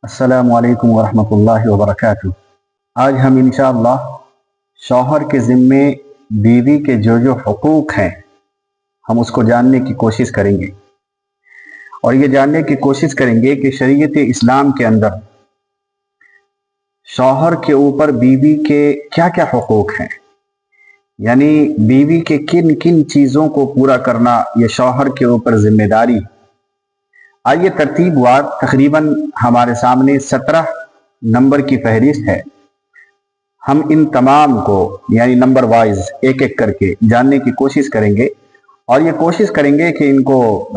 अस्सलामु अलैकुम वरहमतुल्लाहि वबरकातुह। आज हम इंशाअल्लाह शौहर के ज़िम्मे बीवी के जो जो हुकूक हैं हम उसको जानने की कोशिश करेंगे और ये जानने की कोशिश करेंगे कि शरीयत इस्लाम के अंदर शौहर के ऊपर बीवी के क्या क्या हुकूक हैं, यानी बीवी के किन किन चीज़ों को पूरा करना ये शौहर के ऊपर जिम्मेदारी। आइए तरतीबवार तकरीबन हमारे सामने 17 नंबर की फहरिस्त है। हम इन तमाम को यानी नंबर वाइज एक एक करके जानने की कोशिश करेंगे और ये कोशिश करेंगे कि इनको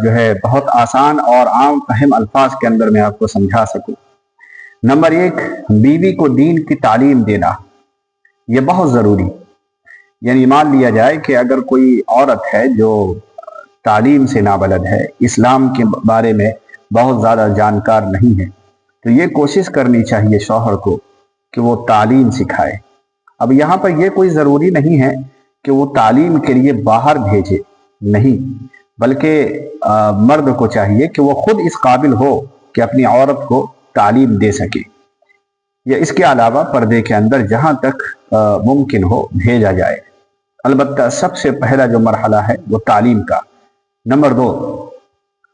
जो है बहुत आसान और आम अहम अल्फाज के अंदर मैं आपको समझा सकूं। नंबर 1, बीवी को दीन की तालीम देना, ये बहुत ज़रूरी। यानी मान लिया जाए कि अगर कोई औरत है जो तालीम से नाबलद है, इस्लाम के बारे में बहुत ज़्यादा जानकार नहीं है, तो ये कोशिश करनी चाहिए शौहर को कि वो तालीम सिखाए। अब यहाँ पर यह कोई ज़रूरी नहीं है कि वो तालीम के लिए बाहर भेजे, नहीं, बल्कि मर्द को चाहिए कि वो खुद इस काबिल हो कि अपनी औरत को तालीम दे सके, या इसके अलावा पर्दे के अंदर जहाँ तक मुमकिन हो भेजा जाए। अलबत्ता सबसे पहला जो मरहला है वो तालीम का। नंबर 2,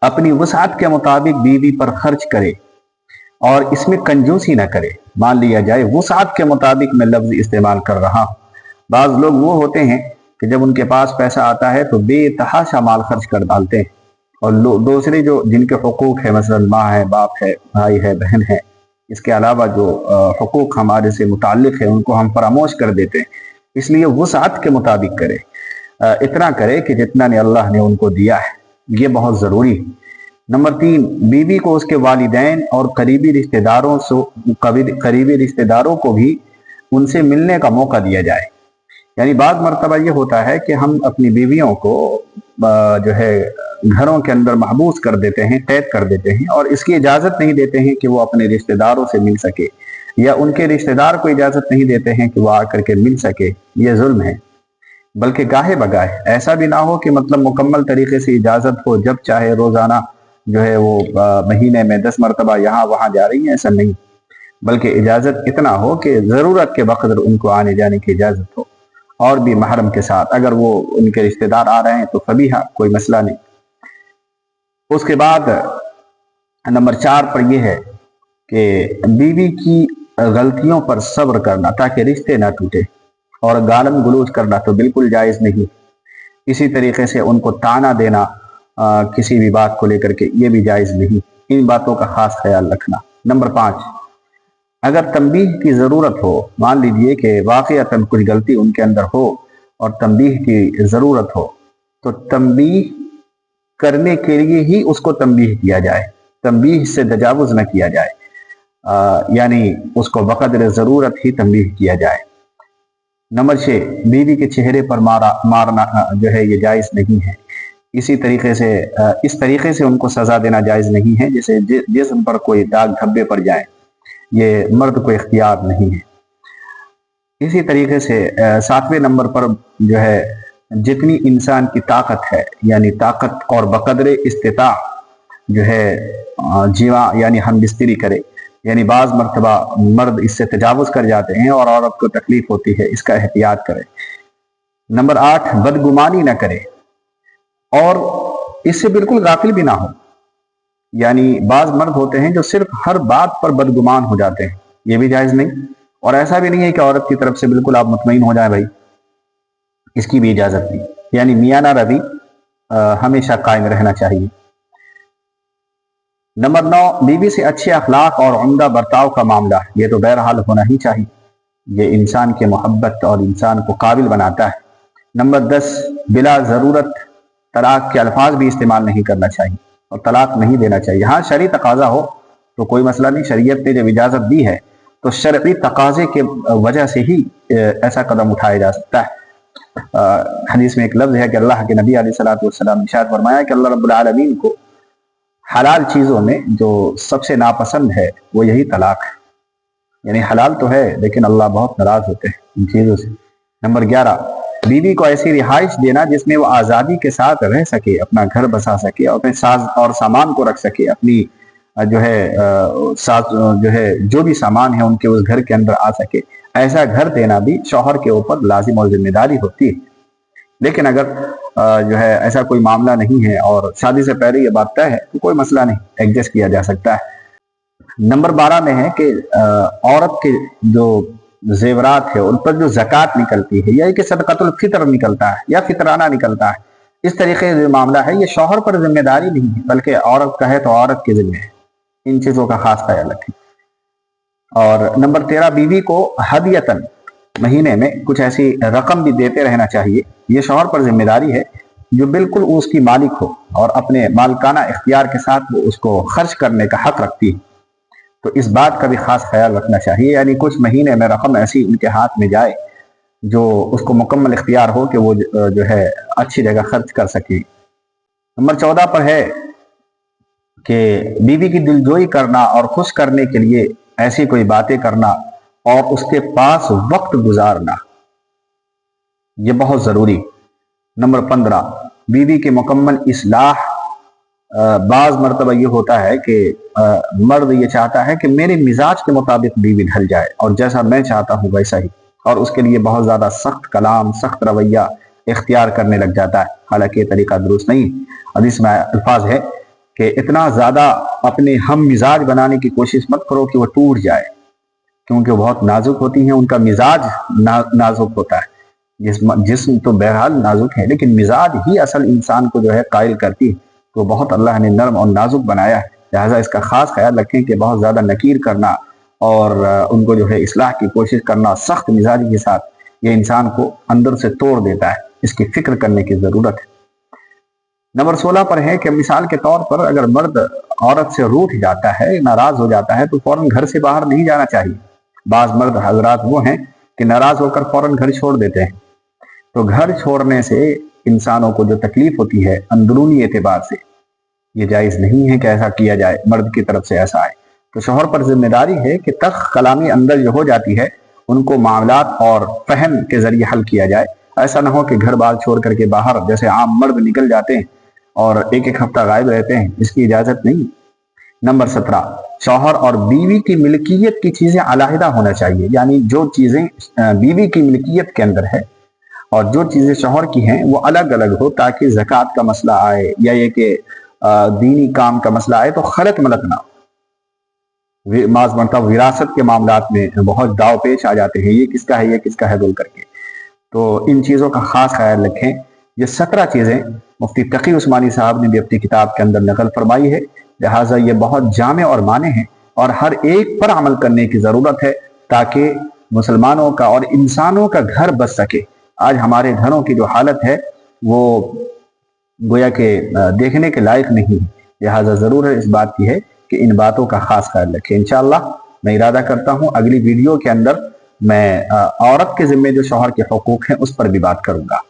अपनी वसात के मुताबिक बीवी पर खर्च करे और इसमें कंजूसी ना करे। मान लिया जाए वसात के मुताबिक मैं लफ्ज इस्तेमाल कर रहा हूँ। बाज़ लोग वो होते हैं कि जब उनके पास पैसा आता है तो बेतहाशा माल खर्च कर डालते हैं और दूसरे जो जिनके हुकूक है, मसलन माँ है, बाप है, भाई है, बहन है, इसके अलावा जो हुकूक हमारे से मुताल्लिक है उनको हम फरामोश कर देते हैं। इसलिए वसात के मुताबिक करे, इतना करे कि जितना ने अल्लाह ने उनको दिया है, ये बहुत ज़रूरी है। नंबर 3, बीवी को उसके वालिदैन और करीबी रिश्तेदारों को भी उनसे मिलने का मौका दिया जाए। यानी बाद मरतबा ये होता है कि हम अपनी बीवियों को जो है घरों के अंदर महबूस कर देते हैं, कैद कर देते हैं और इसकी इजाज़त नहीं देते हैं कि वो अपने रिश्तेदारों से मिल सके, या उनके रिश्तेदार को इजाज़त नहीं देते हैं कि वो आकर के मिल सके। ये जुल्म है। बल्कि गाहे बगाहे ऐसा भी ना हो कि मतलब मुकम्मल तरीके से इजाज़त हो, जब चाहे रोज़ाना जो है वो महीने में 10 मरतबा यहाँ वहाँ जा रही हैं, ऐसा नहीं, बल्कि इजाज़त इतना हो कि ज़रूरत के वक़्त उनको आने जाने की इजाज़त हो, और भी महरम के साथ। अगर वो उनके रिश्तेदार आ रहे हैं तो फबीहा, कोई मसला नहीं। उसके बाद नंबर 4 पर यह है कि बीवी की गलतियों पर सब्र करना ताकि रिश्ते ना टूटे, और गालम गलूज करना तो बिल्कुल जायज़ नहीं। इसी तरीके से उनको ताना देना किसी भी बात को लेकर के, ये भी जायज़ नहीं। इन बातों का खास ख्याल रखना। नंबर 5, अगर तंबीह की ज़रूरत हो, मान लीजिए कि वाक़ईतन कुछ गलती उनके अंदर हो और तंबीह की ज़रूरत हो, तो तंबीह करने के लिए ही उसको तंबीह किया जाए, तंबीह से तजावुज़ न किया जाए, यानी उसको बक़द्र ज़रूरत ही तंबीह किया जाए। नंबर 6, बीवी के चेहरे पर मारना जो है ये जायज़ नहीं है। इसी तरीके से इस तरीके से उनको सज़ा देना जायज़ नहीं है जैसे जिस्म पर कोई दाग धब्बे पड़ जाए, ये मर्द को इख्तियार नहीं है। इसी तरीके से 7वें नंबर पर जो है जितनी इंसान की ताकत है, यानी ताकत और बक़द्र इस्तिता जो है जीवा यानी हम बिस्तरी करे, यानी बाज़ मरतबा मर्द इससे तजावुज़ कर जाते हैं और औरत को तकलीफ होती है, इसका एहतियात करे। नंबर 8, बदगुमानी न करे और इससे बिल्कुल गाफिल भी ना हो। यानी बाज़ मर्द होते हैं जो सिर्फ हर बात पर बदगुमान हो जाते हैं, ये भी जायज़ नहीं। और ऐसा भी नहीं है कि औरत की तरफ से बिल्कुल आप मुतमईन हो जाए भाई, इसकी भी इजाज़त नहीं। यानी मियाना रवि हमेशा कायम रहना चाहिए। नंबर 9, बीवी से अच्छे अखलाक और उम्दा बर्ताव का मामला, ये तो बहरहाल होना ही चाहिए, ये इंसान की मोहब्बत और इंसान को काबिल बनाता है। नंबर 10, बिला ज़रूरत तलाक के अल्फाज भी इस्तेमाल नहीं करना चाहिए और तलाक नहीं देना चाहिए। हाँ, शरई तकाजा हो तो कोई मसला नहीं, शरीयत ने जब इजाज़त दी है तो शरई तकाजे के वजह से ही ऐसा कदम उठाया जा सकता है। हदीस में एक लफ्ज़ है कि अल्लाह के नबी अलैहिस्सलातु वस्सलाम ने इरशाद फरमाया कि अल्लाह रब्बुल आलमीन को हलाल चीज़ों में जो सबसे नापसंद है वो यही तलाक है। यानी हलाल तो है लेकिन अल्लाह बहुत नाराज़ होते हैं इन चीज़ों से। नंबर 11, बीवी को ऐसी रिहाइश देना जिसमें वो आज़ादी के साथ रह सके, अपना घर बसा सके और अपने साज और सामान को रख सके, अपनी जो है जो भी सामान है उनके उस घर के अंदर आ सके, ऐसा घर देना भी शौहर के ऊपर लाजिम और जिम्मेदारी होती है। लेकिन अगर जो है ऐसा कोई मामला नहीं है और शादी से पहले ये बात तय है तो कोई मसला नहीं, एडजस्ट किया जा सकता है। नंबर 12 में है कि औरत के जो जेवरात है उन पर जो ज़कात निकलती है या कि सदक़तुल फितर निकलता है या फितराना निकलता है, इस तरीके से जो मामला है ये शौहर पर जिम्मेदारी नहीं है बल्कि औरत का है तो औरत के जिम्मे है। इन चीज़ों का खास ख्याल रखें। और नंबर 13, बीवी को हदियतन महीने में कुछ ऐसी रकम भी देते रहना चाहिए। ये शौहर पर जिम्मेदारी है जो बिल्कुल उसकी मालिक हो और अपने मालिकाना इख्तियार के साथ वो उसको खर्च करने का हक रखती है। तो इस बात का भी खास ख्याल रखना चाहिए, यानी कुछ महीने में रकम ऐसी उनके हाथ में जाए जो उसको मुकम्मल इख्तियार हो कि वो जो है अच्छी जगह खर्च कर सके। नंबर 14 पर है कि बीवी की दिलजोई करना और खुश करने के लिए ऐसी कोई बातें करना और उसके पास वक्त गुजारना, ये बहुत जरूरी। नंबर 15, बीवी की मुकम्मल इस्लाह। बाज मरतबा ये होता है कि मर्द ये चाहता है कि मेरे मिजाज के मुताबिक बीवी ढल जाए और जैसा मैं चाहता हूँ वैसा ही, और उसके लिए बहुत ज्यादा सख्त कलाम, सख्त रवैया इख्तियार करने लग जाता है। हालांकि ये तरीका दुरुस्त नहीं। हदीस में अल्फाज है कि इतना ज्यादा अपने हम मिजाज बनाने की कोशिश मत करो कि वो टूट जाए, क्योंकि वो बहुत नाजुक होती हैं, उनका मिजाज नाजुक होता है। जिस्म तो बहरहाल नाजुक है लेकिन मिजाज ही असल इंसान को जो है कायल करती है। तो बहुत अल्लाह ने नरम और नाजुक बनाया है, लिहाजा इसका खास ख्याल रखें कि बहुत ज़्यादा नकीर करना और उनको जो है इस्लाह की कोशिश करना सख्त मिजाजी के साथ ये इंसान को अंदर से तोड़ देता है। इसकी फिक्र करने की ज़रूरत है। नंबर 16 पर है कि मिसाल के तौर पर अगर मर्द औरत से रूठ जाता है, नाराज हो जाता है तो फौरन घर से बाहर नहीं जाना चाहिए। बाज मर्द हजरात वो हैं कि नाराज होकर फौरन घर छोड़ देते हैं। तो घर छोड़ने से इंसानों को जो तकलीफ होती है अंदरूनी एतबार से, ये जायज़ नहीं है कि ऐसा किया जाए, मर्द की तरफ से ऐसा आए। तो शौहर पर जिम्मेदारी है कि तल्ख कलामी अंदर जो हो जाती है उनको मामलात और फहम के जरिए हल किया जाए। ऐसा ना हो कि घर बार छोड़ करके बाहर जैसे आम मर्द निकल जाते हैं और एक एक हफ्ता गायब रहते हैं, इसकी इजाजत नहीं। नंबर 17, शौहर और बीवी की मिल्कियत की चीजें अलहदा होना चाहिए, यानी जो चीजें बीवी की मिल्कियत के अंदर है और जो चीजें शौहर की हैं वो अलग अलग हो, ताकि ज़कात का मसला आए या ये कि दीनी काम का मसला आए तो खलत मलत ना हो। माज मरतबा विरासत के मामलात में बहुत दाव पेश आ जाते हैं, ये किसका है, ये किसका है बोल करके। तो इन चीज़ों का खास ख्याल रखें। ये 17 चीज़ें मुफ्ती तकी उस्मानी साहब ने भी अपनी किताब के अंदर नकल फरमाई है, लिहाजा ये बहुत जामे और माने हैं और हर एक पर अमल करने की ज़रूरत है ताकि मुसलमानों का और इंसानों का घर बच सके। आज हमारे घरों की जो हालत है वो गोया के देखने के लायक नहीं है, लिहाजा ज़रूर है इस बात की है कि इन बातों का खास ख्याल रखें। इंशाअल्लाह मैं इरादा करता हूँ अगली वीडियो के अंदर मैं औरत के ज़िम्मे जो शौहर के हुकूक हैं उस पर भी बात करूँगा।